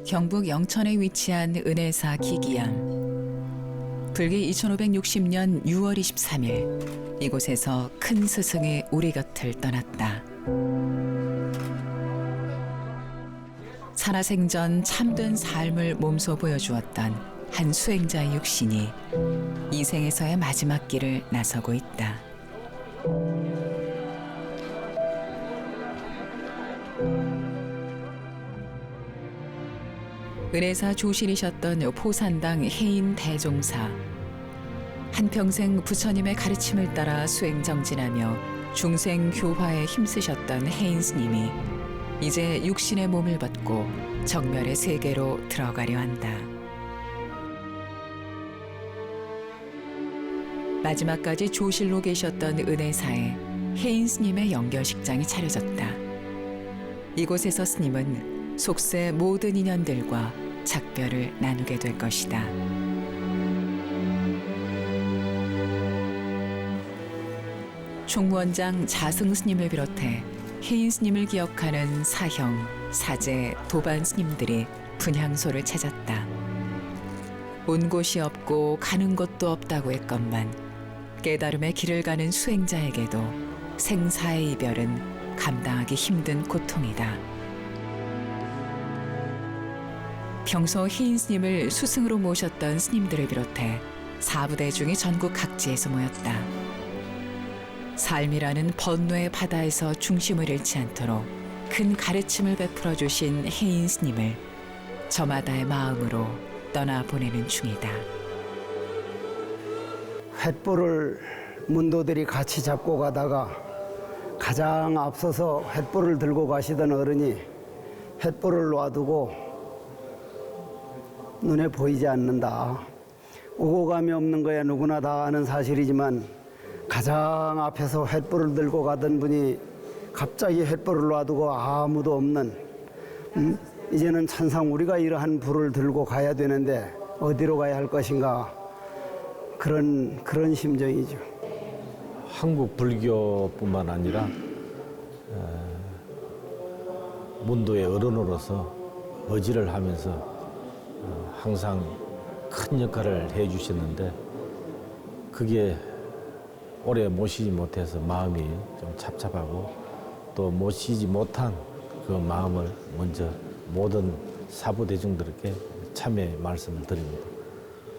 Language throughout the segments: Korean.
경북 영천에 위치한 은혜사 기기암. 불기 2560년 6월 23일 이곳에서 큰 스승이 우리 곁을 떠났다. 살아생전 참된 삶을 몸소 보여주었던 한 수행자의 육신이 이 생에서의 마지막 길을 나서고 있다. 은혜사 조실이셨던 포산당 해인 대종사. 한평생 부처님의 가르침을 따라 수행정진하며 중생 교화에 힘쓰셨던 해인 스님이 이제 육신의 몸을 벗고 정멸의 세계로 들어가려 한다. 마지막까지 조실로 계셨던 은혜사에 해인 스님의 영결식장이 차려졌다. 이곳에서 스님은 속세 모든 인연들과 작별을 나누게 될 것이다. 총무원장 자승 스님을 비롯해 해인 스님을 기억하는 사형, 사제, 도반 스님들이 분향소를 찾았다. 온 곳이 없고 가는 곳도 없다고 했건만 깨달음의 길을 가는 수행자에게도 생사의 이별은 감당하기 힘든 고통이다. 평소 해인 스님을 수승으로 모셨던 스님들을 비롯해 사부대중이 전국 각지에서 모였다. 삶이라는 번뇌의 바다에서 중심을 잃지 않도록 큰 가르침을 베풀어 주신 해인 스님을 저마다의 마음으로 떠나보내는 중이다. 횃불을 문도들이 같이 잡고 가다가 가장 앞서서 횃불을 들고 가시던 어른이 횃불을 놔두고 눈에 보이지 않는다. 오고 감이 없는 거야 누구나 다 아는 사실이지만 가장 앞에서 횃불을 들고 가던 분이 갑자기 횃불을 놔두고 아무도 없는 이제는 천상 우리가 이러한 불을 들고 가야 되는데 어디로 가야 할 것인가 그런 심정이죠. 한국 불교뿐만 아니라 문도의 어른으로서 의지를 하면서 항상 큰 역할을 해주셨는데 그게 오래 모시지 못해서 마음이 좀 착잡하고 또 모시지 못한 그 마음을 먼저 모든 사부 대중들에게 참회 말씀을 드립니다.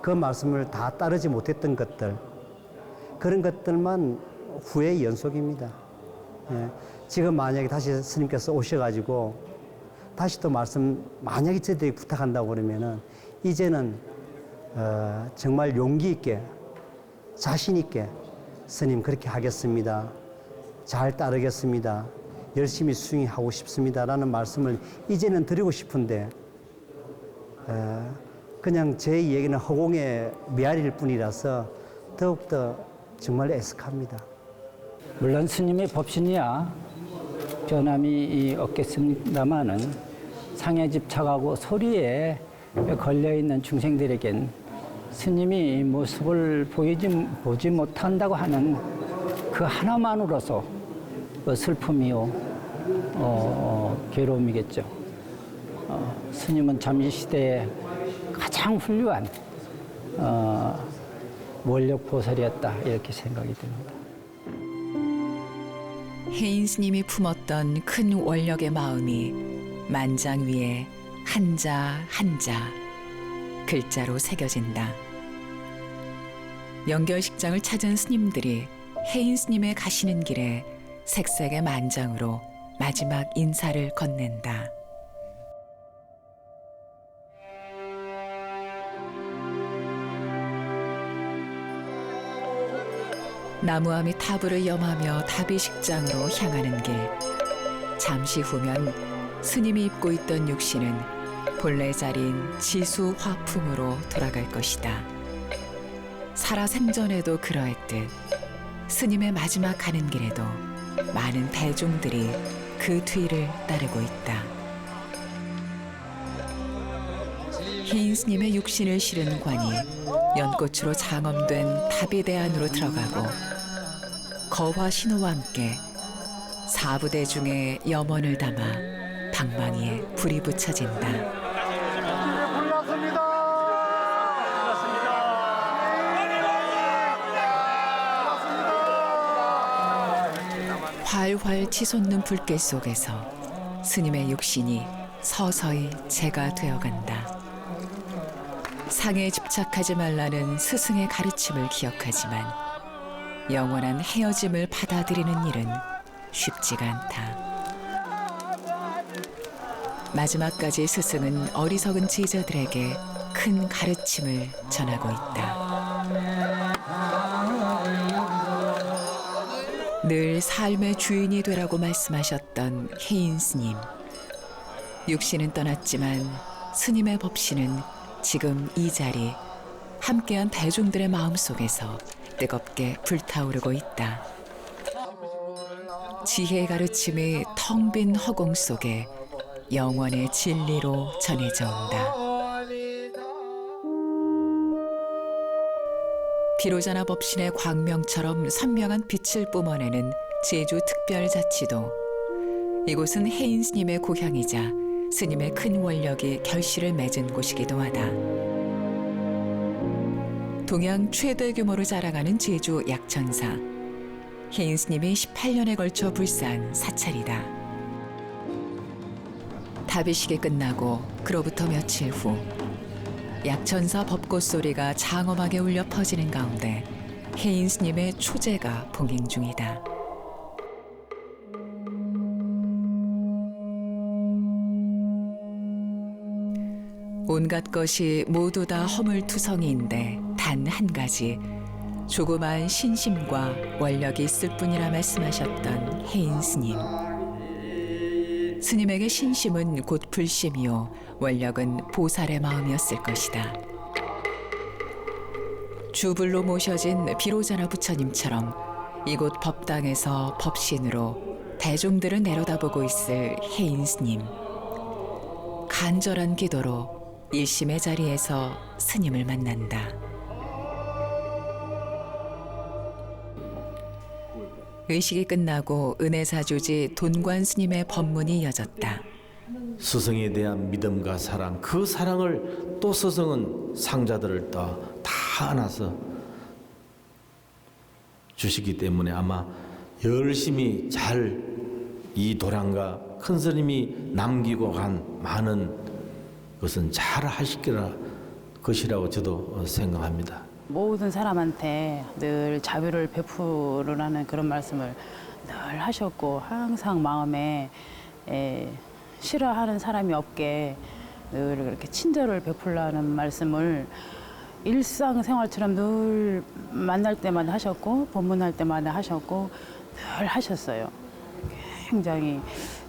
그 말씀을 다 따르지 못했던 것들, 그런 것들만 후회의 연속입니다. 예. 지금 만약에 다시 스님께서 오셔가지고 다시 또 말씀 만약에 저희들이 부탁한다고 그러면은 이제는 정말 용기 있게 자신 있게 스님 그렇게 하겠습니다. 잘 따르겠습니다. 열심히 수행하고 싶습니다라는 말씀을 이제는 드리고 싶은데 그냥 제 얘기는 허공의 메아리일 뿐이라서 더욱더 정말 애석합니다. 물론 스님의 법신이야 변함이 없겠습니다마는 상에 집착하고 소리에 걸려있는 중생들에겐 스님이 모습을 보지 못한다고 하는 그 하나만으로서 슬픔이요 괴로움이겠죠. 스님은 잠시시대에 가장 훌륭한 원력보살이었다 이렇게 생각이 듭니다. 해인 스님이 품었던 큰 원력의 마음이 만장 위에 한자 한자 글자로 새겨진다. 영결식장을 찾은 스님들이 해인 스님의 가시는 길에 색색의 만장으로 마지막 인사를 건넨다. 나무아미 타불을 염하며 다비식장으로 향하는 길. 잠시 후면 스님이 입고 있던 육신은 본래 자리인 지수 화풍으로 돌아갈 것이다. 살아생전에도 그러했듯 스님의 마지막 가는 길에도 많은 대중들이 그 뒤를 따르고 있다. 해인 스님의 육신을 실은 관이 연꽃으로 장엄된 다비대 안으로 들어가고 거화 신호와 함께 사부대 중에 염원을 담아 방망이에 불이 붙여진다. 활활 치솟는 불길 속에서 스님의 육신이 서서히 재가 되어간다. 상에 집착하지 말라는 스승의 가르침을 기억하지만 영원한 헤어짐을 받아들이는 일은 쉽지가 않다. 마지막까지 스승은 어리석은 제자들에게 큰 가르침을 전하고 있다. 늘 삶의 주인이 되라고 말씀하셨던 혜인 스님. 육신은 떠났지만 스님의 법신은 지금 이 자리, 함께한 대중들의 마음속에서 뜨겁게 불타오르고 있다. 지혜의 가르침이 텅 빈 허공 속에 영원의 진리로 전해져 온다. 비로자나 법신의 광명처럼 선명한 빛을 뿜어내는 제주특별자치도. 이곳은 혜인 스님의 고향이자 스님의 큰 원력이 결실을 맺은 곳이기도 하다. 동양 최대 규모로 자랑하는 제주 약천사. 혜인 스님이 18년에 걸쳐 불사한 사찰이다. 다비식이 끝나고 그로부터 며칠 후 약천사 법꽃 소리가 장엄하게 울려 퍼지는 가운데 혜인 스님의 초제가 봉행 중이다. 온갖 것이 모두 다 허물투성이인데 단 한 가지 조그마한 신심과 원력이 있을 뿐이라 말씀하셨던 혜인 스님. 스님에게 신심은 곧 불심이요 원력은 보살의 마음이었을 것이다. 주불로 모셔진 비로자나 부처님처럼 이곳 법당에서 법신으로 대중들을 내려다보고 있을 혜인 스님. 간절한 기도로 일심의 자리에서 스님을 만난다. 의식이 끝나고 은혜사주지 돈관 스님의 법문이 이어졌다. 스승에 대한 믿음과 사랑, 그 사랑을 또 스승은 상자들을 다 안아서 주시기 때문에 아마 열심히 잘 이 도량과 큰 스님이 남기고 간 많은 것은 잘 하실 것이라고 저도 생각합니다. 모든 사람한테 늘 자비를 베푸라는 그런 말씀을 늘 하셨고 항상 마음에 싫어하는 사람이 없게 늘 그렇게 친절을 베풀라는 말씀을 일상생활처럼 늘 만날 때마다 하셨고 법문할 때마다 하셨고 늘 하셨어요. 굉장히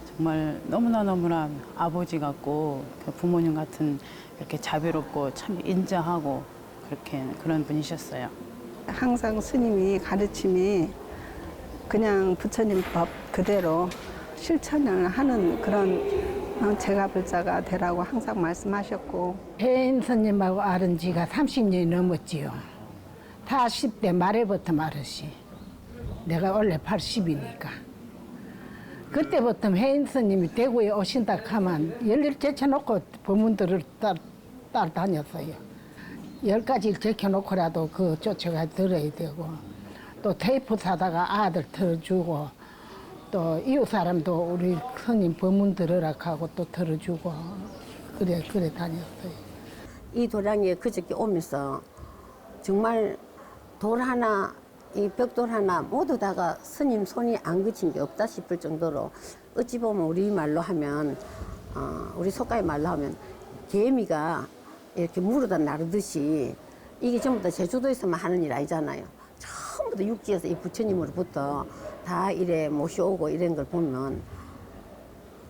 정말 너무나 아버지 같고 부모님 같은 이렇게 자비롭고 참 인자하고 그렇게 그런 분이셨어요. 항상 스님이 가르침이 그냥 부처님 법 그대로 실천을 하는 그런 제가불자가 되라고 항상 말씀하셨고. 혜인 스님하고 알은 지가 30년이 넘었지요. 다 10대 말에부터 말했지. 내가 원래 80이니까. 그때부터 혜인 스님이 대구에 오신다 하면 열일 제쳐놓고 법문들을 따라다녔어요. 10가지를 제켜놓고라도 그 쫓아가 들어야 되고 또 테이프 사다가 아들 들어주고 또 이웃 사람도 우리 스님 법문 들으라 하고 또 들어주고 그래 다녔어요. 이 도량에 그저께 오면서 정말 돌 하나, 이 벽돌 하나 모두 다가 스님 손이 안 그친 게 없다 싶을 정도로 어찌 보면 우리 말로 하면 우리 속가의 말로 하면 개미가 이렇게 물어다 나르듯이 이게 전부 다 제주도에서만 하는 일 아니잖아요. 전부 다 육지에서 이 부처님으로부터 다 이래 모셔오고 이런 걸 보면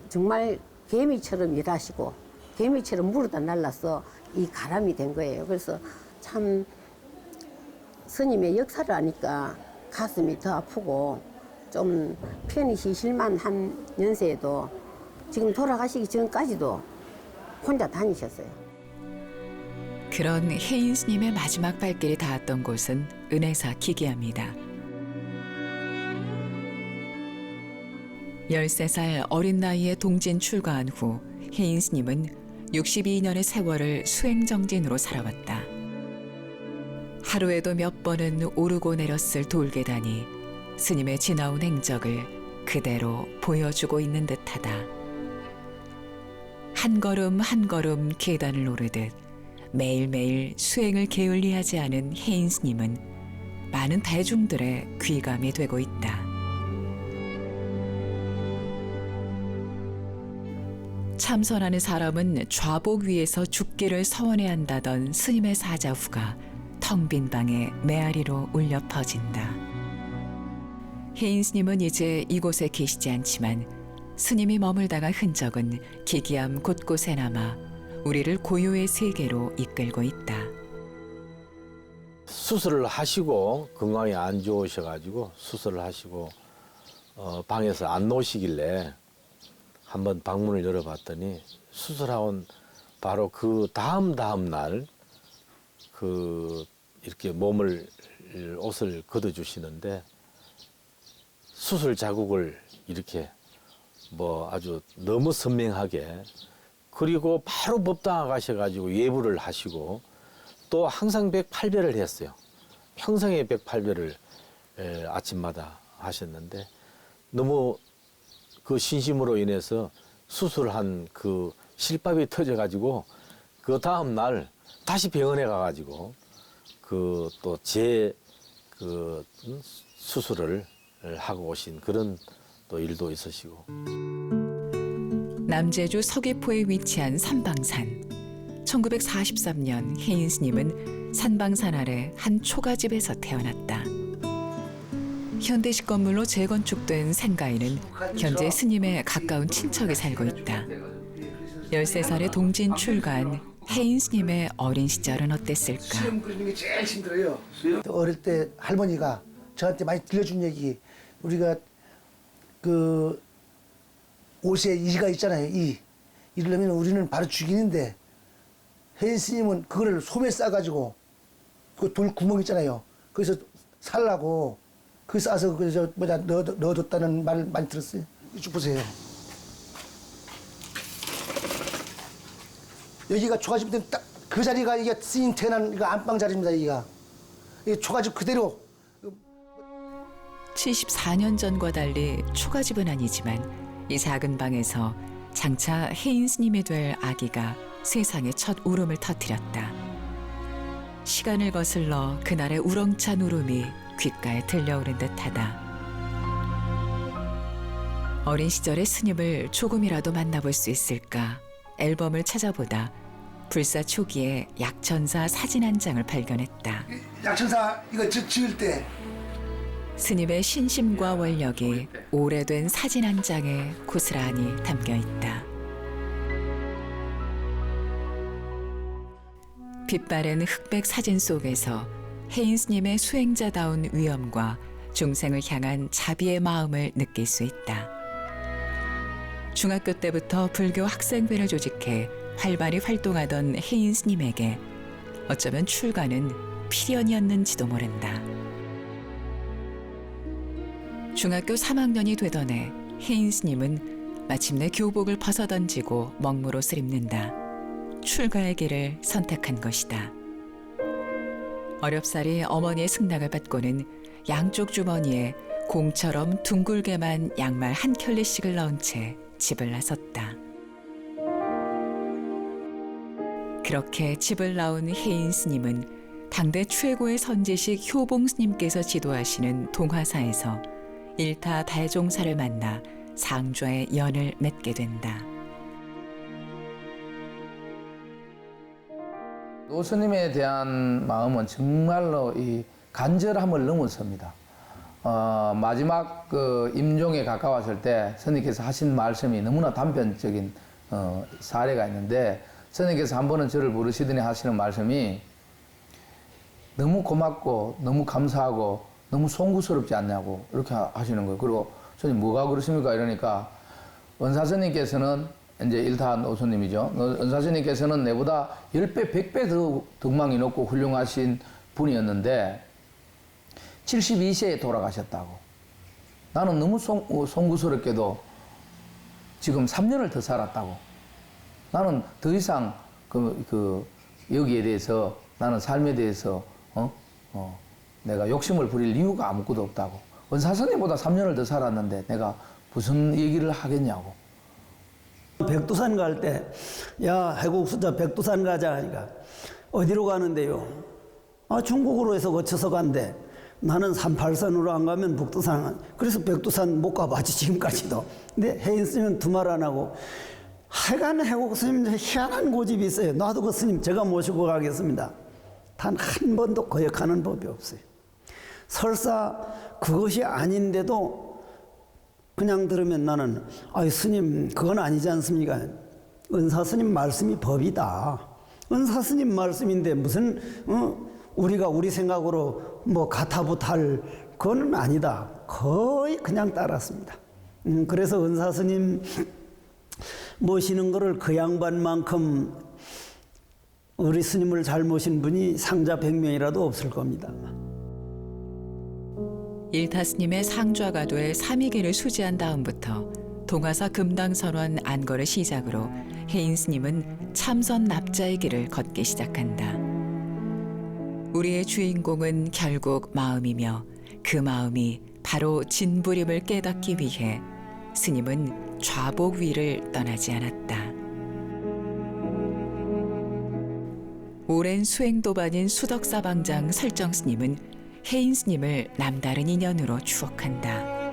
정말 개미처럼 일하시고 개미처럼 물어다 날라서 이 가람이 된 거예요. 그래서 참 스님의 역사를 아니까 가슴이 더 아프고 좀 편히 쉬실만 한 연세에도 지금 돌아가시기 전까지도 혼자 다니셨어요. 그런 혜인 스님의 마지막 발길이 닿았던 곳은 은혜사 기계합니다. 13살 어린 나이에 동진 출가한 후 혜인 스님은 62년의 세월을 수행정진으로 살아왔다. 하루에도 몇 번은 오르고 내렸을 돌계단이 스님의 지나온 행적을 그대로 보여주고 있는 듯하다. 한 걸음 한 걸음 계단을 오르듯 매일매일 수행을 게을리하지 않은 혜인 스님은 많은 대중들의 귀감이 되고 있다. 참선하는 사람은 좌복 위에서 죽기를 서원해야 한다던 스님의 사자후가 텅 빈 방에 메아리로 울려 퍼진다. 혜인 스님은 이제 이곳에 계시지 않지만 스님이 머물다가 흔적은 기기암 곳곳에 남아 우리를 고요의 세계로 이끌고 있다. 수술을 하시고 건강이 안 좋으셔가지고 수술을 하시고 방에서 안 놓으시길래 한번 방문을 열어봤더니 수술하온 바로 그 다음 날 이렇게 옷을 걷어주시는데 수술 자국을 이렇게 아주 너무 선명하게, 그리고 바로 법당에 가셔가지고 예불을 하시고 또 항상 108배를 했어요. 평생에 108배를 아침마다 하셨는데 너무 그 신심으로 인해서 수술한 그 실밥이 터져가지고 그 다음 날 다시 병원에 가가지고 또 수술을 하고 오신 그런 또 일도 있으시고. 남제주 서귀포에 위치한 산방산. 1943년 혜인 스님은 산방산 아래 한 초가집에서 태어났다. 현대식 건물로 재건축된 생가에는 현재 스님의 가까운 친척이 살고 있다. 13살의 동진 출가한 혜인 스님의 어린 시절은 어땠을까? 수염 그리는 게 제일 힘들어요. 어릴 때 할머니가 저한테 많이 들려준 얘기, 우리가 그 옷에 이가 있잖아요. 이러려면 우리는 바로 죽이는데 혜인 스님은 그거를 솜에 싸가지고 그 돌 구멍 있잖아요. 거기서 살라고 그 싸서 넣어뒀다는 말을 많이 들었어요. 이쪽 보세요. 여기가 초가집 때 딱 그 자리가 이게 스님 태어난 이거 안방 자리입니다. 여기가 이 초가집 그대로. 74년 전과 달리 초가집은 아니지만 이 작은 방에서 장차 혜인 스님이 될 아기가 세상에 첫 울음을 터뜨렸다. 시간을 거슬러 그날의 우렁찬 울음이 귓가에 들려오는 듯하다. 어린 시절의 스님을 조금이라도 만나볼 수 있을까 앨범을 찾아보다 불사 초기에 약천사 사진 한 장을 발견했다. 약천사 이거 지을 때 스님의 신심과 원력이 오래된 사진 한 장에 고스란히 담겨 있다. 빛바랜 흑백 사진 속에서 혜인 스님의 수행자다운 위엄과 중생을 향한 자비의 마음을 느낄 수 있다. 중학교 때부터 불교 학생회를 조직해 활발히 활동하던 혜인 스님에게 어쩌면 출가는 필연이었는지도 모른다. 중학교 3학년이 되던 해 혜인 스님은 마침내 교복을 벗어던지고 먹물옷을 입는다. 출가의 길을 선택한 것이다. 어렵사리 어머니의 승낙을 받고는 양쪽 주머니에 공처럼 둥글게만 양말 한 켤레씩을 넣은 채 집을 나섰다. 그렇게 집을 나온 혜인 스님은 당대 최고의 선지식 효봉 스님께서 지도하시는 동화사에서 일타 대종사를 만나 상좌의 연을 맺게 된다. 노스님에 대한 마음은 정말로 이 간절함을 넘어섭니다. 마지막 그 임종에 가까웠을 때 스님께서 하신 말씀이 너무나 단편적인 사례가 있는데, 스님께서 한 번은 저를 부르시더니 하시는 말씀이 너무 고맙고 너무 감사하고 너무 송구스럽지 않냐고 이렇게 하시는 거예요. 그리고 스님 뭐가 그러십니까 이러니까, 은사스님께서는 이제 일타 노스님이죠. 은사스님께서는 내보다 10배, 100배 더 덕망이 높고 훌륭하신 분이었는데 72세에 돌아가셨다고. 나는 너무 송구스럽게도 지금 3년을 더 살았다고. 나는 더 이상 여기에 대해서, 나는 삶에 대해서 내가 욕심을 부릴 이유가 아무것도 없다고. 은사스님보다 3년을 더 살았는데 내가 무슨 얘기를 하겠냐고. 백두산 갈 때, 야, 해국수자 백두산 가자 하니까, 어디로 가는데요? 아, 중국으로 해서 거쳐서 간대. 나는 38선으로 안 가면 북두산, 그래서 백두산 못 가봤지, 지금까지도. 근데 해인 스님은 두 말 안 하고, 하여간 해국 스님 희한한 고집이 있어요. 놔도 그 스님 제가 모시고 가겠습니다. 단 한 번도 거역하는 법이 없어요. 설사 그것이 아닌데도 그냥 들으면 나는 아이 스님 그건 아니지 않습니까? 은사 스님 말씀이 법이다. 은사 스님 말씀인데 무슨 우리가 우리 생각으로 뭐 가타부탈 그건 아니다. 거의 그냥 따랐습니다. 그래서 은사 스님 모시는 거를 그 양반만큼 우리 스님을 잘 모신 분이 상자 100명이라도 없을 겁니다. 일타스님의 상좌가도에 3위기를 수지한 다음부터 동화사 금당선원 안거를 시작으로 해인 스님은 참선 납자의 길을 걷기 시작한다. 우리의 주인공은 결국 마음이며 그 마음이 바로 진부림을 깨닫기 위해 스님은 좌복 위를 떠나지 않았다. 오랜 수행도반인 수덕사방장 설정 스님은 해인 스님을 남다른 인연으로 추억한다.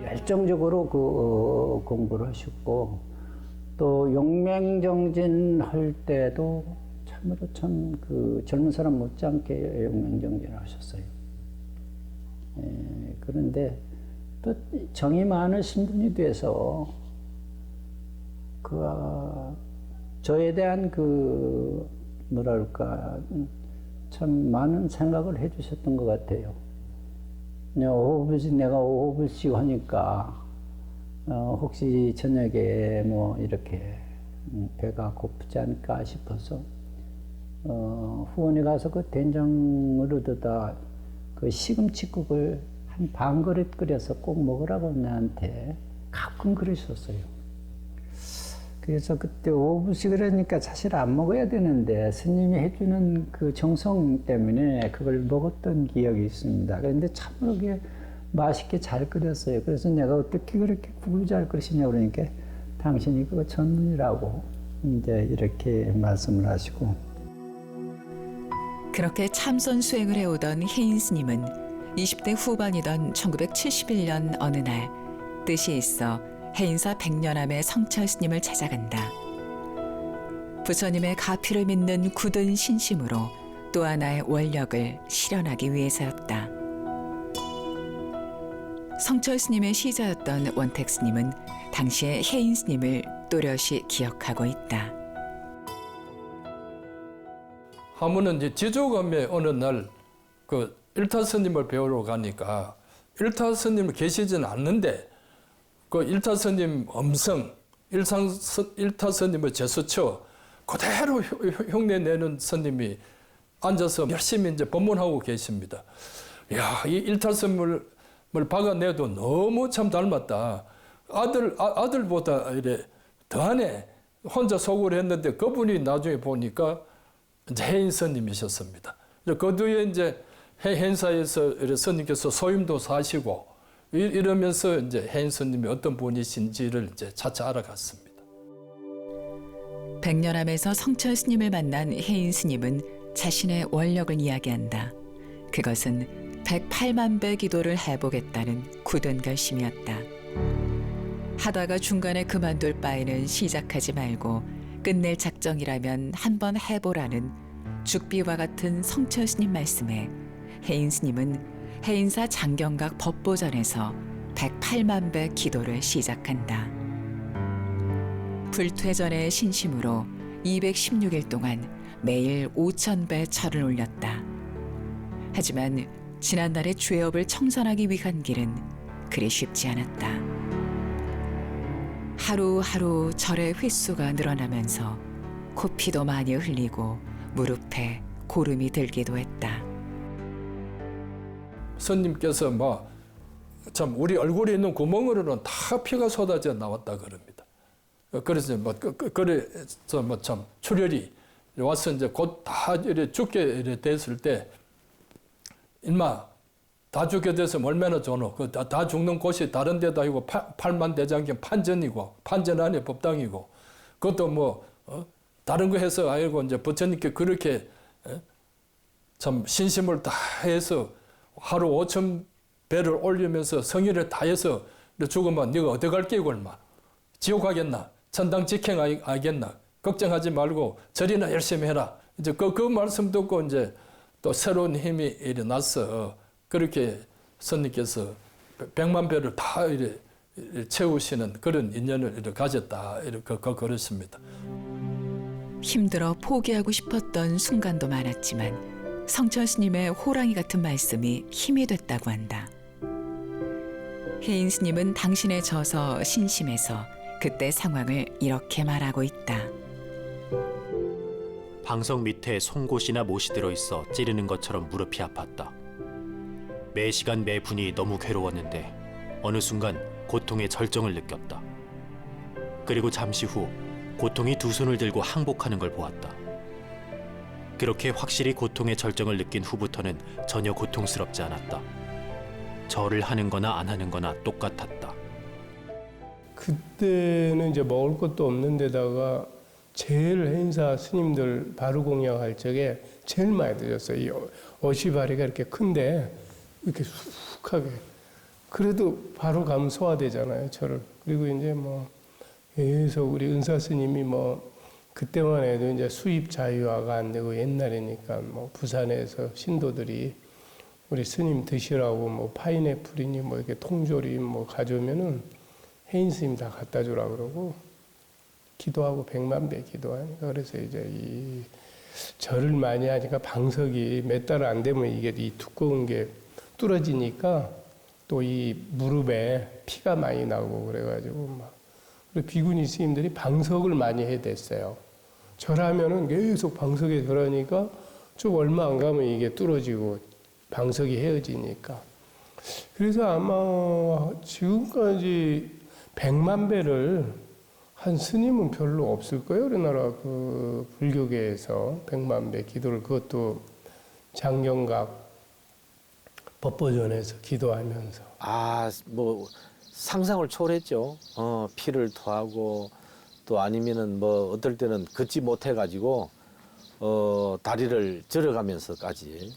열정적으로 그 공부를 하셨고 또 용맹정진 할 때도 참으로 참 그 젊은 사람 못지않게 용맹정진을 하셨어요. 그런데 또 정이 많으신 분이 돼서 저에 대한 그 뭐랄까 참 많은 생각을 해주셨던 것 같아요. 내가 5호불씩 하니까 혹시 저녁에 뭐 이렇게 배가 고프지 않을까 싶어서 후원에 가서 그 된장을 얻어다 그 시금치국을 한 반 그릇 끓여서 꼭 먹으라고 나한테 가끔 그러셨어요. 그래서 그때 5불씩 그러니까 사실 안 먹어야 되는데 스님이 해주는 그 정성 때문에 그걸 먹었던 기억이 있습니다. 그런데 참으로 그게 맛있게 잘 끓였어요. 그래서 내가 어떻게 그렇게 국을 잘 끓이시냐 그러니까 당신이 그거 전문이라고 이제 이렇게 말씀을 하시고. 그렇게 참선 수행을 해오던 해인 스님은 20대 후반이던 1971년 어느 날 뜻이 있어 해인사 백년암의 성철 스님을 찾아간다. 부처님의 가피를 믿는 굳은 신심으로 또 하나의 원력을 실현하기 위해서였다. 성철 스님의 시자였던 원택 스님은 당시의 해인 스님을 또렷이 기억하고 있다. 하면은 이제 지조감에 어느 날 그 일타 스님을 배우러 가니까 일타 스님이 계시진 않는데 그 일타 스님 음성, 일타 스님의 제수처 그대로 흉내 내는 스님이 앉아서 열심히 이제 법문하고 계십니다. 야, 이 일타 스님을 박아내도 너무 참 닮았다. 아들보다 이래 더하네. 혼자 속으로 했는데 그분이 나중에 보니까 이제 해인 스님이셨습니다. 그 뒤에 이제 해인사에서 스님께서 소임도 사시고 이러면서 이제 해인 스님이 어떤 분이신지를 이제 차차 알아갔습니다. 백년암에서 성철 스님을 만난 해인 스님은 자신의 원력을 이야기한다. 그것은 108만 배 기도를 해보겠다는 굳은 결심이었다. 하다가 중간에 그만둘 바에는 시작하지 말고 끝낼 작정이라면 한번 해보라는 죽비와 같은 성철 스님 말씀에 해인 스님은 해인사 장경각 법보전에서 108만 배 기도를 시작한다. 불퇴전의 신심으로 216일 동안 매일 5,000배 절을 올렸다. 하지만 지난날의 죄업을 청산하기 위한 길은 그리 쉽지 않았다. 하루하루 절의 횟수가 늘어나면서 코피도 많이 흘리고 무릎에 고름이 들기도 했다. 스님께서 참 우리 얼굴에 있는 구멍으로는 다 피가 쏟아져 나왔다 그럽니다. 그래서 그래서 참 출혈이 와서 이제 곧 다 이래 죽게 이래 됐을 때 인마 다 죽게 됐으면 얼마나 좋노. 다 죽는 곳이 다른 데도 아니고 팔만대장경 판전이고 판전 안에 법당이고 그것도 뭐 다른 거 해서 아니고 이제 부처님께 그렇게 참 신심을 다해서 하루 5,000배를 올리면서 성의를 다해서 죽으면 네가 어디 갈게 이거 얼마 지옥 가겠나 천당 직행 하겠나 걱정하지 말고 절이나 열심히 해라. 이제 그 말씀 듣고 이제 또 새로운 힘이 일어나서 그렇게 스님께서 100만 배를 다 이렇게 채우시는 그런 인연을 이렇게 가졌다 이렇게 그렇습니다. 힘들어 포기하고 싶었던 순간도 많았지만 성철 스님의 호랑이 같은 말씀이 힘이 됐다고 한다. 혜인 스님은 당신에 져서 신심해서 그때 상황을 이렇게 말하고 있다. 방석 밑에 송곳이나 못이 들어있어 찌르는 것처럼 무릎이 아팠다. 매 시간 매 분이 너무 괴로웠는데 어느 순간 고통의 절정을 느꼈다. 그리고 잠시 후 고통이 두 손을 들고 항복하는 걸 보았다. 그렇게 확실히 고통의 절정을 느낀 후부터는 전혀 고통스럽지 않았다. 절을 하는 거나 안 하는 거나 똑같았다. 그때는 이제 먹을 것도 없는 데다가 제일 행사 스님들 바로 공양할 적에 제일 많이 드셨어요. 이 어시바리가 이렇게 큰데 이렇게 쑥하게. 그래도 바로 가면 소화되잖아요, 저를. 그리고 이제 뭐 계속 우리 은사 스님이 뭐 그때만 해도 이제 수입 자유화가 안 되고 옛날이니까 뭐 부산에서 신도들이 우리 스님 드시라고 뭐 파인애플이니 뭐 이렇게 통조림 뭐 가져오면은 혜인 스님 다 갖다 주라 그러고 기도하고 100만 배 기도하니까 그래서 이제 이 절을 많이 하니까 방석이 몇 달 안 되면 이게 이 두꺼운 게 뚫어지니까 또 이 무릎에 피가 많이 나고 그래가지고 막 그리고 비구니 스님들이 방석을 많이 해댔어요. 절하면은 계속 방석에 절하니까 좀 얼마 안 가면 이게 뚫어지고 방석이 헤어지니까 그래서 아마 지금까지 100만 배를 한 스님은 별로 없을 거예요. 우리나라 그 불교계에서 100만 배 기도를 그것도 장경각 법보전에서 기도하면서 뭐 상상을 초월했죠. 피를 토하고 또 아니면은 뭐 어떨 때는 걷지 못해 가지고 다리를 절어가면서까지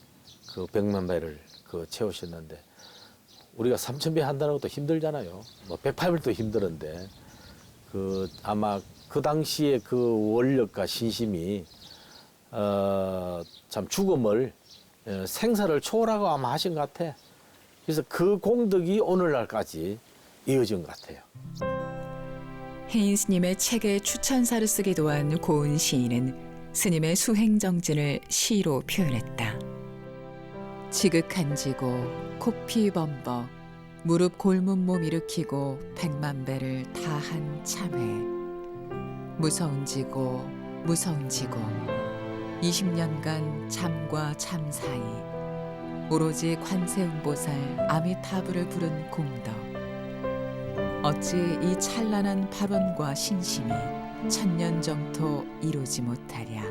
그 100만 배를 그 채우셨는데 우리가 3,000배 한다는 것도 힘들잖아요. 뭐 108배도 힘들었는데 그 아마 그 당시에 그 원력과 신심이 참 죽음을 생사를 초월하고 아마 하신 것 같아. 그래서 그 공덕이 오늘날까지 이어진 것 같아요. 혜인 스님의 책에 추천사를 쓰기도 한 고은 시인은 스님의 수행정진을 시로 표현했다. 지극한지고 코피 범벅 무릎 골문 몸 일으키고 100만 배를 다한 참회 무서운지고 무서운지고 20년간 잠과 잠 사이 오로지 관세음보살 아미타불을 부른 공덕 어찌 이 찬란한 발언과 신심이 천년정토 이루지 못하랴.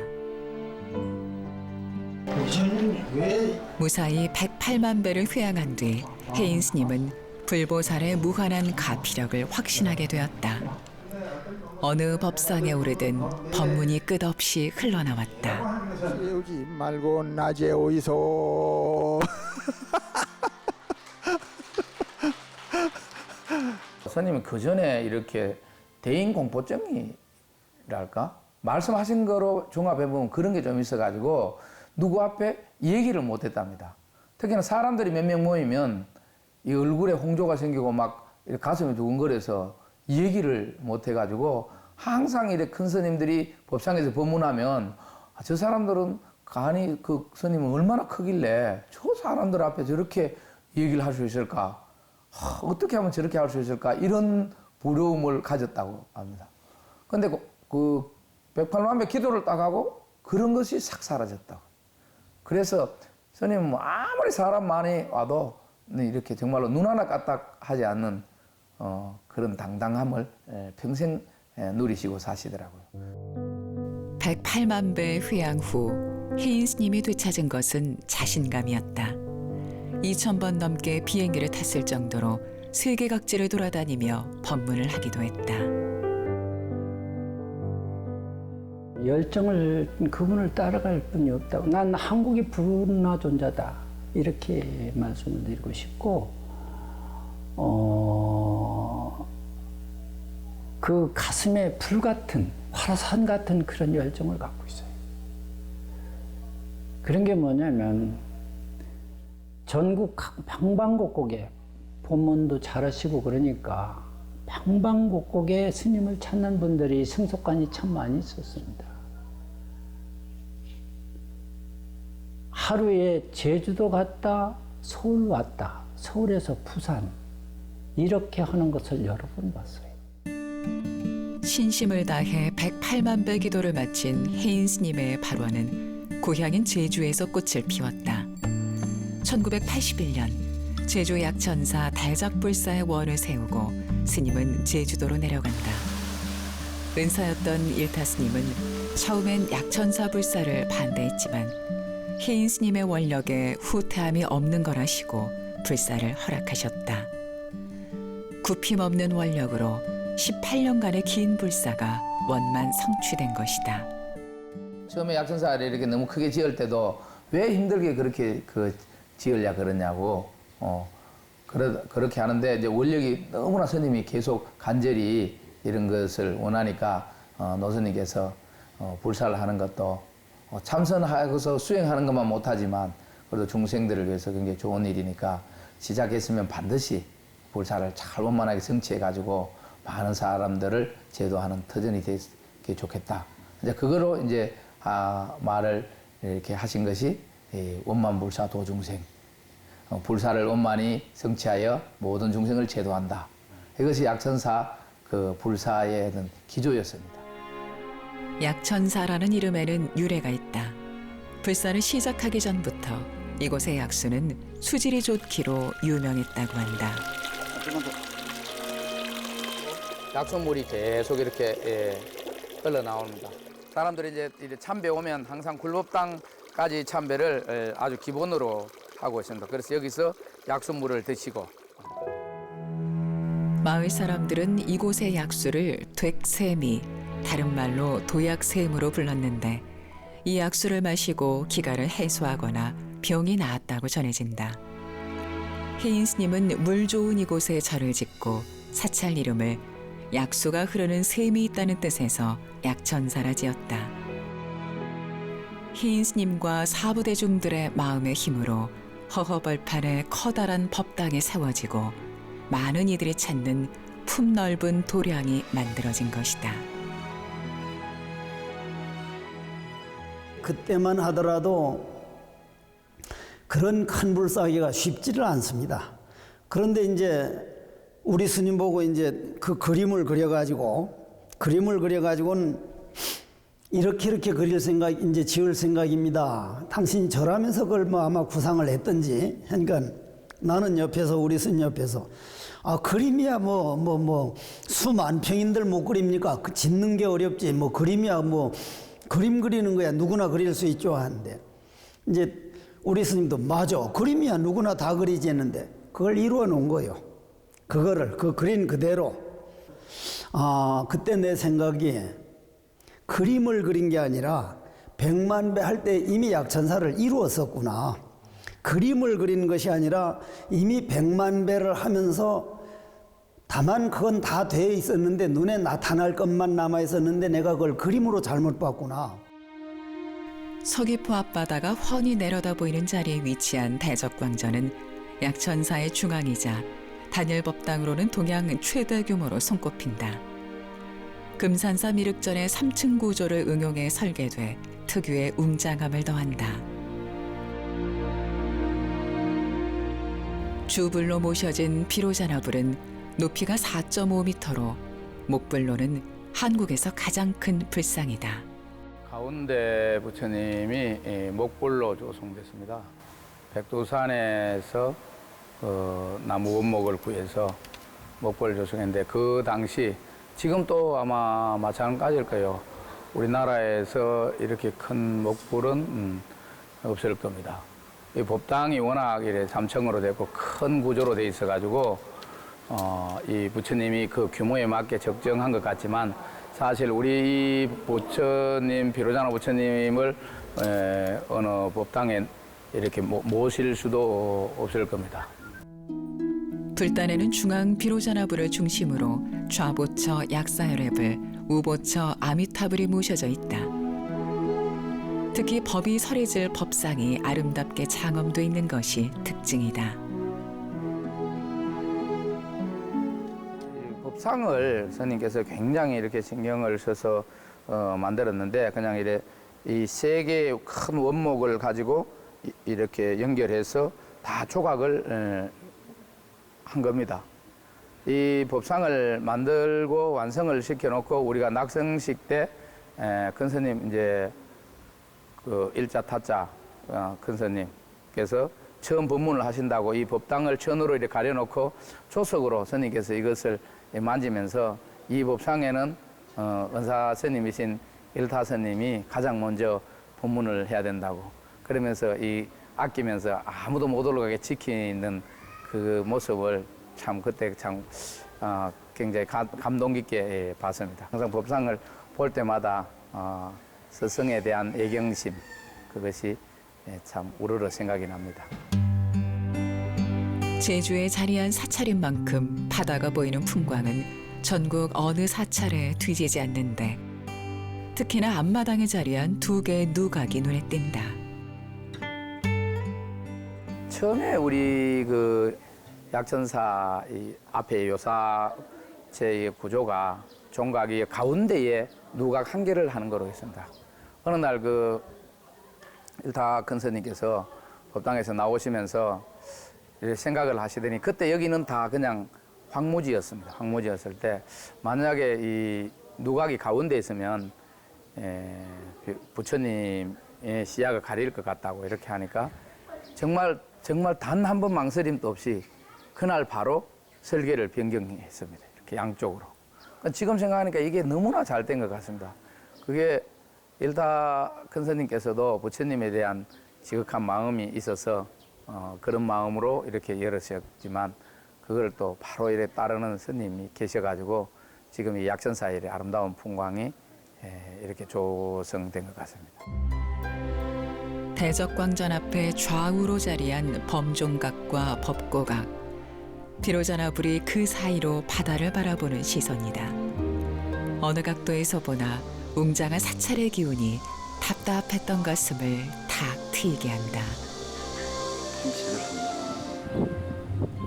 무사히 108만 배를 회항한 뒤 혜인 스님은 불보살의 무한한 가피력을 확신하게 되었다. 어느 법상에 오르든 법문이 끝없이 흘러나왔다. 세우지 말고 낮에 오이소. 스님은 그 전에 이렇게 대인 공포증이랄까 말씀하신 거로 종합해 보면 그런 게 좀 있어가지고 누구 앞에 얘기를 못했답니다. 특히나 사람들이 몇 명 모이면 이 얼굴에 홍조가 생기고 막 가슴이 두근거려서 얘기를 못해가지고 항상 이렇게 큰 스님들이 법상에서 법문하면 저 사람들은 간이 그 스님은 얼마나 크길래 저 사람들 앞에 저렇게 얘기를 할 수 있을까? 어떻게 하면 저렇게 할 수 있을까? 이런 부러움을 가졌다고 합니다. 근데 그 108만 배 기도를 딱 하고 그런 것이 싹 사라졌다고. 그래서 스님은 뭐 아무리 사람 많이 와도 이렇게 정말로 눈 하나 까딱하지 않는 그런 당당함을 평생 누리시고 사시더라고요. 108만 배 회항 후 혜인 스님이 되찾은 것은 자신감이었다. 2,000번 넘게 비행기를 탔을 정도로 세계 각지를 돌아다니며 법문을 하기도 했다. 열정을 그분을 따라갈 분이 없다고. 난 한국의 불운하존자다 이렇게 말씀을 드리고 싶고 그 가슴에 불같은 화산 같은 그런 열정을 갖고 있어요. 그런 게 뭐냐면 전국 방방곡곡에 법문도 잘하시고 그러니까 방방곡곡에 스님을 찾는 분들이 승속관이 참 많이 있었습니다. 하루에 제주도 갔다 서울 왔다 서울에서 부산 이렇게 하는 것을 여러 번 봤어요. 신심을 다해 108만 배 기도를 마친 혜인 스님의 발화는 고향인 제주에서 꽃을 피웠다. 1981년 제주 약천사 달작불사의 원을 세우고 스님은 제주도로 내려간다. 은사였던 일타 스님은 처음엔 약천사 불사를 반대했지만 혜인 스님의 원력에 후퇴함이 없는 거라시고 불사를 허락하셨다. 굽힘없는 원력으로 18년간의 긴 불사가 원만 성취된 것이다. 처음에 약천사를 이렇게 너무 크게 지을 때도 왜 힘들게 그렇게 지으려 그러냐고 그렇게 하는데 이제 원력이 너무나 스님이 계속 간절히 이런 것을 원하니까 노스님께서 불사를 하는 것도 참선하고서 수행하는 것만 못하지만 그래도 중생들을 위해서 굉장히 좋은 일이니까 시작했으면 반드시 불사를 잘 원만하게 성취해가지고 많은 사람들을 제도하는 터전이 되게 좋겠다. 이제 그거로 이제 말을 이렇게 하신 것이 원만불사 도중생. 불사를 원만히 성취하여 모든 중생을 제도한다. 이것이 약천사 그 불사의 어떤 기조였습니다. 약천사라는 이름에는 유래가 있다. 불사를 시작하기 전부터 이곳의 약수는 수질이 좋기로 유명했다고 한다. 약수물이 계속 이렇게 흘러나옵니다. 사람들이 이제 참배 오면 항상 굴법당까지 참배를 아주 기본으로 하고 있습니다. 그래서 여기서 약수물을 드시고. 마을 사람들은 이곳의 약수를 뎨세미, 다른 말로 도약샘으로 불렀는데 이 약수를 마시고 기가를 해소하거나 병이 나았다고 전해진다. 혜인 스님은 물 좋은 이곳에 절을 짓고 사찰 이름을 약수가 흐르는 샘이 있다는 뜻에서 약천사라 지었다. 혜인 스님과 사부대중들의 마음의 힘으로 허허벌판에 커다란 법당이 세워지고 많은 이들이 찾는 품넓은 도량이 만들어진 것이다. 그때만 하더라도 그런 큰 불사기가 쉽지를 않습니다. 그런데 이제 우리 스님 보고 이제 그 그림을 그려가지고는 이렇게 그릴 생각, 이제 지을 생각입니다. 당신이 절하면서 그걸 뭐 아마 구상을 했던지, 그러니까 나는 옆에서, 우리 스님 옆에서, 그림이야 수만 평인들 못 그립니까? 짓는 게 어렵지, 그림이야 그림 그리는 거야 누구나 그릴 수 있죠 하는데, 이제 우리 스님도 맞아, 그림이야 누구나 다 그리지 했는데 그걸 이루어 놓은 거예요. 그거를 그 그린 그대로. 그때 내 생각이 그림을 그린 게 아니라 100만 배 할 때 이미 약천사를 이루었었구나. 그림을 그린 것이 아니라 이미 100만 배를 하면서 다만 그건 다 돼 있었는데 눈에 나타날 것만 남아 있었는데 내가 그걸 그림으로 잘못 봤구나. 서귀포 앞바다가 훤히 내려다 보이는 자리에 위치한 대적광전은 약천사의 중앙이자 단일법당으로는 동양 최대 규모로 손꼽힌다. 금산사 미륵전의 3층 구조를 응용해 설계돼 특유의 웅장함을 더한다. 주불로 모셔진 비로자나불은 높이가 4.5m로 목불로는 한국에서 가장 큰 불상이다. 가운데 부처님이 목불로 조성됐습니다. 백두산에서 나무 원목을 구해서 목불을 조성했는데 그 당시 지금 또 아마 마찬가지일 거예요. 우리나라에서 이렇게 큰 목불은 없을 겁니다. 이 법당이 워낙 이래 3층으로 되고 큰 구조로 돼 있어가지고 이 부처님이 그 규모에 맞게 적정한 것 같지만 사실 우리 부처님 비로자나 부처님을 어느 법당에 이렇게 모실 수도 없을 겁니다. 불단에는 중앙 비로자나부를 중심으로 좌보처 약사열애불, 우보처 아미타불이 모셔져 있다. 특히 법이 서리질 법상이 아름답게 장엄돼 있는 것이 특징이다. 법상을 스님께서 굉장히 이렇게 신경을 써서 만들었는데 그냥 이 세 개의 큰 원목을 가지고 이렇게 연결해서 다 조각을 한 겁니다. 이 법상을 만들고 완성을 시켜놓고 우리가 낙성식 때 큰 스님 이제 그 일자 타자 큰 스님께서 처음 법문을 하신다고 이 법당을 천으로 이렇게 가려놓고 조석으로 스님께서 이것을 만지면서 이 법상에는 은사 스님이신 일타 스님이 가장 먼저 법문을 해야 된다고 그러면서 이 아끼면서 아무도 못 올라가게 지키는 그 모습을 참 그때 참 굉장히 감동 깊게 봤습니다. 항상 법상을 볼 때마다 스승에 대한 애경심 그것이 참 우러러 생각이 납니다. 제주에 자리한 사찰인 만큼 바다가 보이는 풍광은 전국 어느 사찰에 뒤지지 않는데 특히나 앞마당에 자리한 두 개의 누각이 눈에 띈다. 처음에 우리 그 약천사 이 앞에 요사체의 구조가 종각이 가운데에 누각 한 개를 하는 거로 했습니다. 어느 날 그 일타 큰 스님께서 법당에서 나오시면서 생각을 하시더니 그때 여기는 다 그냥 황무지였습니다. 황무지였을 때 만약에 이 누각이 가운데 있으면 부처님의 시야가 가릴 것 같다고 이렇게 하니까 정말 단 한 번 망설임도 없이 그날 바로 설계를 변경했습니다. 이렇게 양쪽으로. 지금 생각하니까 이게 너무나 잘 된 것 같습니다. 그게 일타 큰 스님께서도 부처님에 대한 지극한 마음이 있어서 그런 마음으로 이렇게 열으셨지만 그걸 또 바로 이렇게 따르는 스님이 계셔가지고 지금 이 약천사일의 아름다운 풍광이 이렇게 조성된 것 같습니다. 대적광전 앞에 좌우로 자리한 범종각과 법고각. 비로자나불이 그 사이로 바다를 바라보는 시선이다. 어느 각도에서 보나 웅장한 사찰의 기운이 답답했던 가슴을 탁 트이게 한다.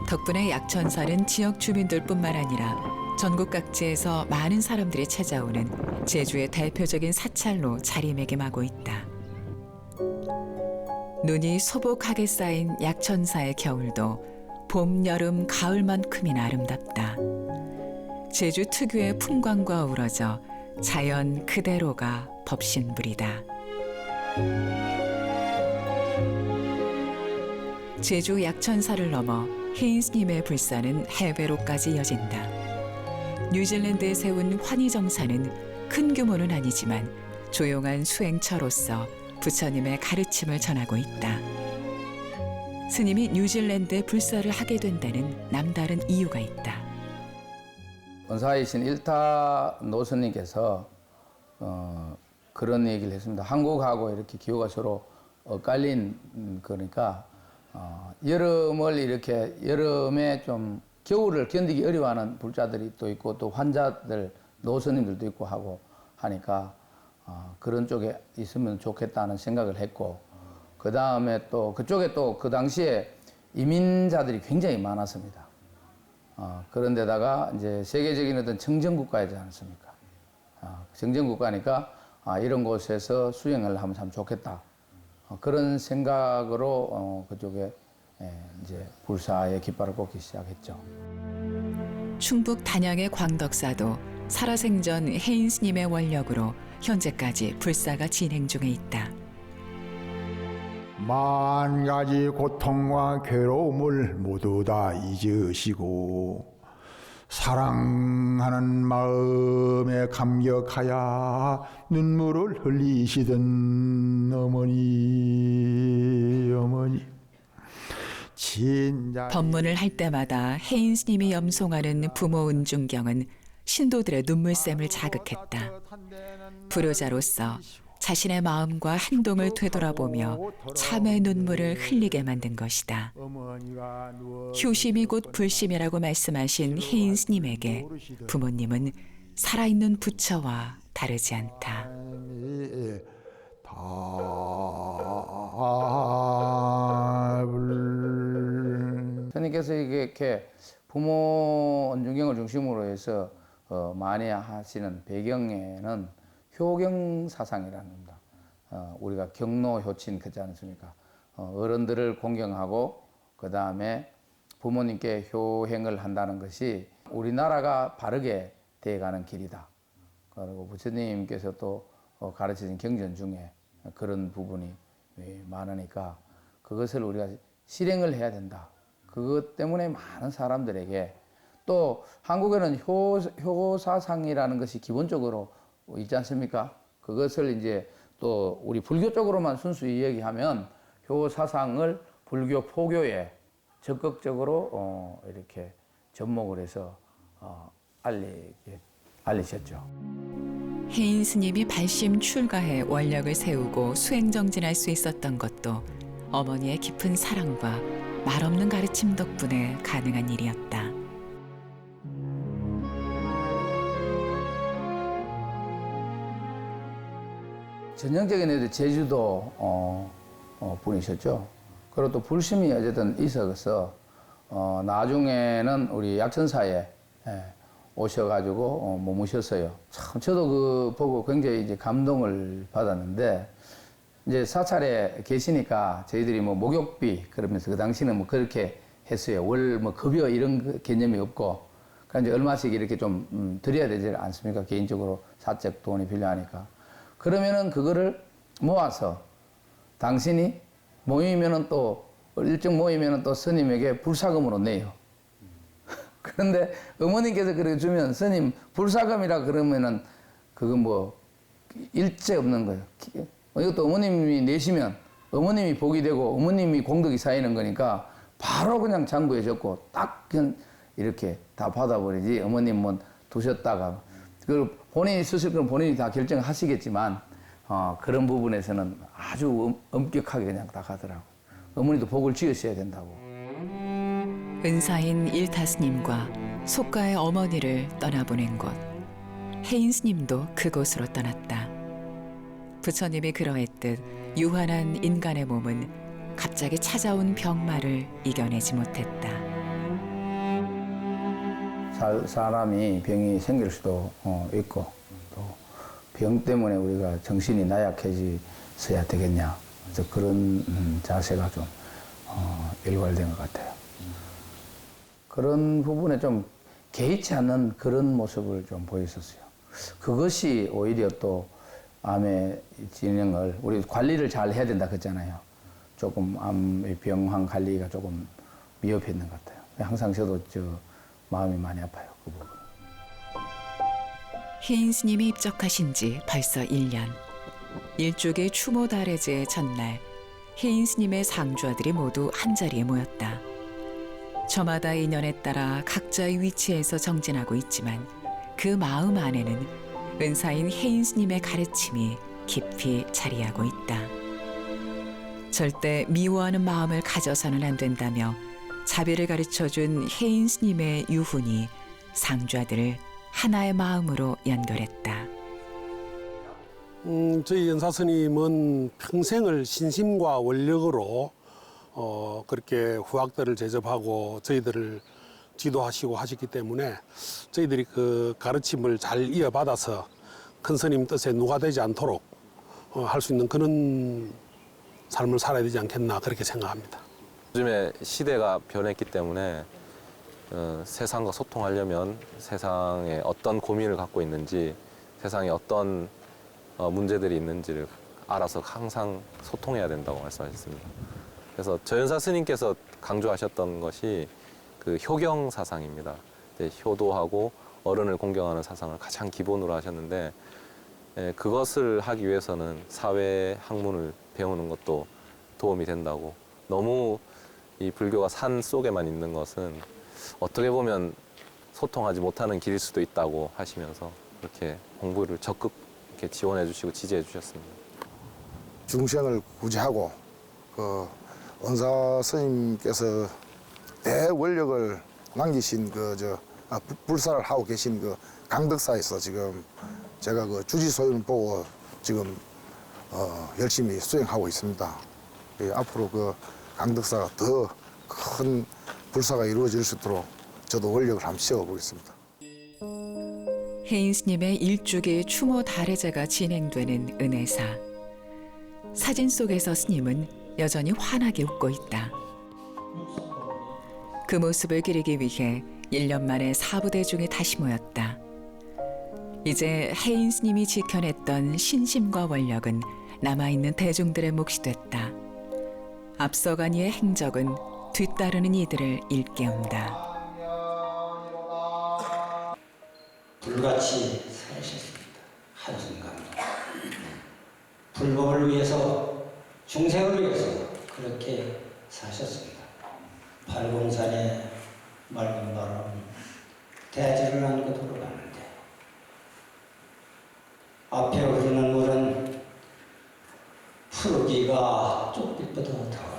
덕분에 약천사는 지역 주민들뿐만 아니라 전국 각지에서 많은 사람들이 찾아오는 제주의 대표적인 사찰로 자리매김하고 있다. 눈이 소복하게 쌓인 약천사의 겨울도 봄, 여름, 가을만큼이나 아름답다. 제주 특유의 풍광과 어우러져 자연 그대로가 법신불이다. 제주 약천사를 넘어 혜인 스님의 불사는 해외로까지 이어진다. 뉴질랜드에 세운 환희정사는 큰 규모는 아니지만 조용한 수행처로서 부처님의 가르침을 전하고 있다. 스님이 뉴질랜드에 불사를 하게 된다는 남다른 이유가 있다. 원사이신 일타 노스님께서 그런 얘기를 했습니다. 한국하고 이렇게 기후가 서로 엇갈린 그러니까 여름을 이렇게 여름에 좀 겨울을 견디기 어려워하는 불자들이 또 있고 또 환자들 노스님들도 있고 하고 하니까 그런 쪽에 있으면 좋겠다는 생각을 했고 그 다음에 또 그쪽에 또 그 당시에 이민자들이 굉장히 많았습니다. 그런데다가 이제 세계적인 어떤 청정국가이지 않습니까? 청정국가니까 이런 곳에서 수행을 하면 참 좋겠다. 그런 생각으로 그쪽에 이제 불사의 깃발을 꽂기 시작했죠. 충북 단양의 광덕사도 살아생전 혜인 스님의 원력으로 현재까지 불사가 진행 중에 있다. 만 가지 고통과 괴로움을 모두 다 잊으시고 사랑하는 마음에 감격하여 눈물을 흘리시던 어머니 진짜 법문을 할 때마다 혜인 스님이 염송하는 부모 은중경은 신도들의 눈물샘을 자극했다. 불효자로서 자신의 마음과 행동을 되돌아보며 참의 눈물을 흘리게 만든 것이다. 효심이 곧 불심이라고 말씀하신 혜인 스님에게 부모님은 살아있는 부처와 다르지 않다. 스님께서 이렇게 부모 은중경을 중심으로 해서 많이 하시는 배경에는 효경 사상이라는 겁니다. 우리가 경로 효친 그렇지 않습니까? 어른들을 공경하고 그 다음에 부모님께 효행을 한다는 것이 우리나라가 바르게 되어가는 길이다. 그리고 부처님께서 또 가르치신 경전 중에 그런 부분이 많으니까 그것을 우리가 실행을 해야 된다. 그것 때문에 많은 사람들에게 또 한국에는 효사상이라는 것이 기본적으로 있지 않습니까? 그것을 이제 또 우리 불교 쪽으로만 순수히 이야기하면 효사상을 불교 포교에 적극적으로 이렇게 접목을 해서 알리셨죠. 혜인 스님이 발심 출가해 원력을 세우고 수행정진할 수 있었던 것도 어머니의 깊은 사랑과 말없는 가르침 덕분에 가능한 일이었다. 전형적인 애들 제주도 분이셨죠. 그리고 또 불심이 어쨌든 있어서 나중에는 우리 약천사에 오셔가지고 머무셨어요. 참 저도 그 보고 굉장히 이제 감동을 받았는데 이제 사찰에 계시니까 저희들이 뭐 목욕비 그러면서 그 당시는 뭐 그렇게 했어요. 월 뭐 급여 이런 개념이 없고 그러니까 이제 얼마씩 이렇게 좀 드려야 되지 않습니까? 개인적으로 사적 돈이 필요하니까. 그러면은 그거를 모아서 당신이 모이면은 또 일정 모이면은 또 스님에게 불사금으로 내요. 그런데 어머님께서 그렇게 주면 스님 불사금이라 그러면은 그거 뭐 일제 없는 거예요. 이것도 어머님이 내시면 어머님이 복이 되고 어머님이 공덕이 쌓이는 거니까 바로 그냥 장부에 적고 딱 그냥 이렇게 다 받아버리지 어머님 뭐 두셨다가 그걸 본인이 쓰실 건 본인이 다 결정하시겠지만 그런 부분에서는 아주 엄격하게 그냥 다 가더라고. 어머니도 복을 지으셔야 된다고. 은사인 일타 스님과 속가의 어머니를 떠나보낸 곳. 혜인 스님도 그곳으로 떠났다. 부처님이 그러했듯 유한한 인간의 몸은 갑자기 찾아온 병마를 이겨내지 못했다. 사람이 병이 생길 수도 있고 또 병 때문에 우리가 정신이 나약해져야 되겠냐. 그래서 그런 자세가 좀 일괄된 것 같아요. 그런 부분에 좀 개의치 않는 그런 모습을 좀 보였었어요. 그것이 오히려 또 암의 진행을 우리 관리를 잘 해야 된다 그랬잖아요. 조금 암의 병환 관리가 조금 미흡했는 것 같아요. 항상 저도 마음이 많이 아파요. 그 부분. 혜인 스님이 입적하신 지 벌써 1년. 일족의 추모 달해제 전날 혜인 스님의 상주아들이 모두 한자리에 모였다. 저마다 인연에 따라 각자의 위치에서 정진하고 있지만 그 마음 안에는 은사인 혜인 스님의 가르침이 깊이 자리하고 있다. 절대 미워하는 마음을 가져서는 안 된다며 자비를 가르쳐준 혜인 스님의 유훈이 상주아들을 하나의 마음으로 연결했다. 저희 연사 스님은 평생을 신심과 원력으로 그렇게 후학들을 제접하고 저희들을 지도하시고 하셨기 때문에 저희들이 그 가르침을 잘 이어받아서 큰 스님 뜻에 누가 되지 않도록 할 수 있는 그런 삶을 살아야 되지 않겠나 그렇게 생각합니다. 요즘에 시대가 변했기 때문에 세상과 소통하려면 세상에 어떤 고민을 갖고 있는지 세상에 어떤 문제들이 있는지를 알아서 항상 소통해야 된다고 말씀하셨습니다. 그래서 저연사 스님께서 강조하셨던 것이 그 효경 사상입니다. 효도하고 어른을 공경하는 사상을 가장 기본으로 하셨는데 그것을 하기 위해서는 사회 학문을 배우는 것도 도움이 된다고. 너무 이 불교가 산 속에만 있는 것은 어떻게 보면 소통하지 못하는 길일 수도 있다고 하시면서 그렇게 공부를 적극 이렇게 지원해 주시고 지지해 주셨습니다. 중생을 구제하고 그 원사 스님께서 대원력을 남기신 불사를 하고 계신 그 강덕사에서 지금 제가 그 주지소윤을 보고 지금 열심히 수행하고 있습니다. 앞으로 그 강덕사가 더 큰 불사가 이루어질 수 있도록 저도 원력을 한번 씌워보겠습니다. 혜인 스님의 일주기 추모 달해제가 진행되는 은혜사. 사진 속에서 스님은 여전히 환하게 웃고 있다. 그 모습을 기리기 위해 1년 만에 사부대중이 다시 모였다. 이제 혜인 스님이 지켜냈던 신심과 원력은 남아있는 대중들의 몫이 됐다. 앞서간 이의 행적은 뒤따르는 이들을 일깨운다. 불같이 사셨습니다. 한순간도. 불법을 위해서, 중생을 위해서 그렇게 사셨습니다. 팔공산에 맑은 바람, 대지를 안고 돌아가는데 앞에 흐르는 물은 푸르기가 쪽빛보다 더더라.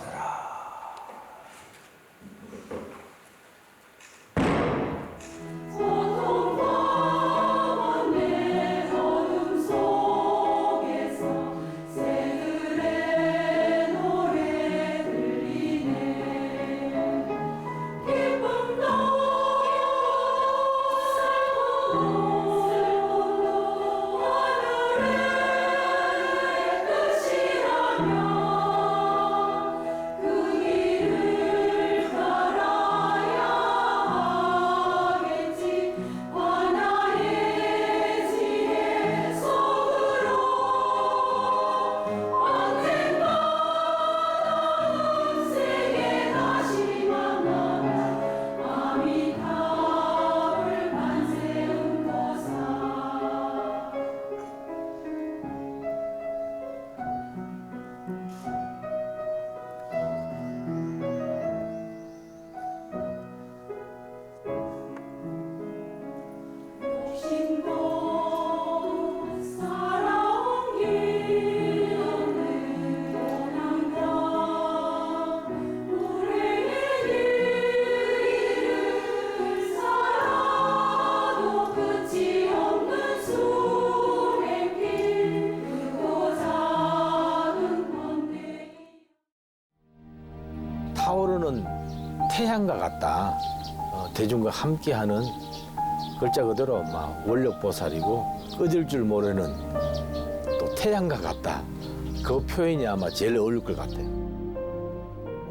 타오르는 태양과 같다. 대중과 함께하는 글자 그대로 막 원력보살이고 꺼질 줄 모르는 또 태양과 같다. 그 표현이 아마 제일 어울릴 것 같아요.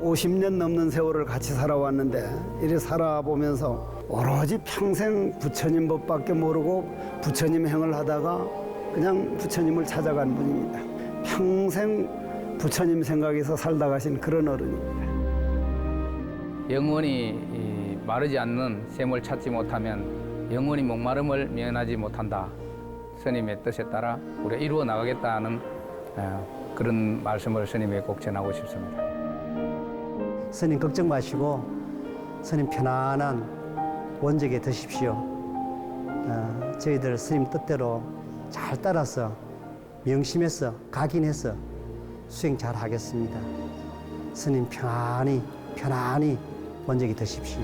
50년 넘는 세월을 같이 살아왔는데 이래 살아보면서 오로지 평생 부처님 법밖에 모르고 부처님 행을 하다가 그냥 부처님을 찾아간 분입니다. 평생 부처님 생각에서 살다 가신 그런 어른입니다. 영원히 마르지 않는 샘을 찾지 못하면 영원히 목마름을 면하지 못한다. 스님의 뜻에 따라 우리가 이루어 나가겠다는 그런 말씀을 스님에게 꼭 전하고 싶습니다. 스님 걱정 마시고 스님 편안한 원적에 드십시오. 저희들 스님 뜻대로 잘 따라서 명심해서 각인해서 수행 잘 하겠습니다. 스님 편안히 원적이 되십시오.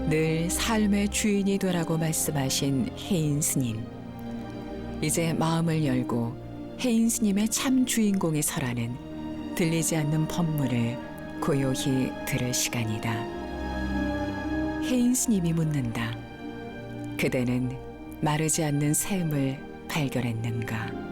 늘 삶의 주인이 되라고 말씀하신 혜인 스님. 이제 마음을 열고 혜인 스님의 참 주인공이 서라는 들리지 않는 법문을 고요히 들을 시간이다. 혜인 스님이 묻는다. 그대는 마르지 않는 샘을 발견했는가?